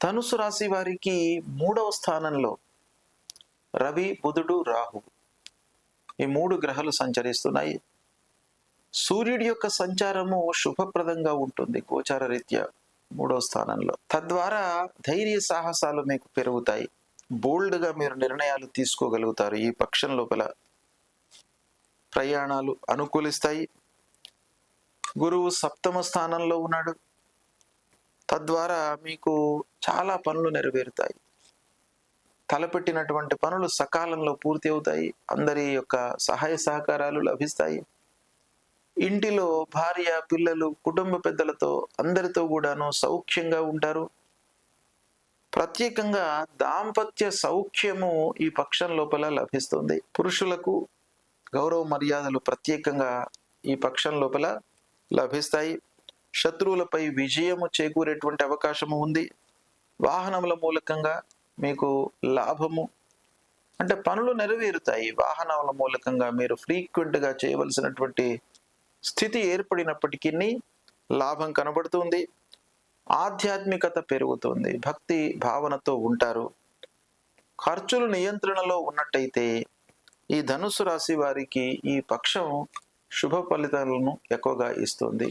ధనుసు రాశి వారికి 3వ స్థానంలో రవి, బుధుడు, రాహు ఈ 3 గ్రహాలు సంచరిస్తున్నాయి. సూర్యుడి యొక్క సంచారము శుభప్రదంగా ఉంటుంది గోచార రీత్యా 3వ స్థానంలో. తద్వారా ధైర్య సాహసాలు మీకు పెరుగుతాయి. బోల్డ్గా మీరు నిర్ణయాలు తీసుకోగలుగుతారు. ఈ పక్షం లోపల ప్రయాణాలు అనుకూలిస్తాయి. గురువు 7వ స్థానంలో ఉన్నాడు. తద్వారా మీకు చాలా పనులు నెరవేరుతాయి. తలపెట్టినటువంటి పనులు సకాలంలో పూర్తి అవుతాయి. అందరి యొక్క సహాయ సహకారాలు లభిస్తాయి. ఇంటిలో భార్య, పిల్లలు, కుటుంబ పెద్దలతో అందరితో కూడాను సౌఖ్యంగా ఉంటారు. ప్రత్యేకంగా దాంపత్య సౌఖ్యము ఈ పక్షం లోపల లభిస్తుంది. పురుషులకు గౌరవ మర్యాదలు ప్రత్యేకంగా ఈ పక్షం లోపల లభిస్తాయి. శత్రువులపై విజయము చేకూరేటువంటి అవకాశము ఉంది. వాహనముల మూలకంగా మీకు లాభము అంటే పనులు నెరవేరుతాయి. వాహనాల మూలకంగా మీరు ఫ్రీక్వెంట్గా చేయవలసినటువంటి స్థితి ఏర్పడినప్పటికీ లాభం కనబడుతుంది. ఆధ్యాత్మికత పెరుగుతుంది. భక్తి భావనతో ఉంటారు. ఖర్చులు నియంత్రణలో ఉన్నట్టయితే ఈ ధనుసు రాశి వారికి ఈ పక్షం శుభ ఫలితాలను ఎక్కువగా ఇస్తుంది.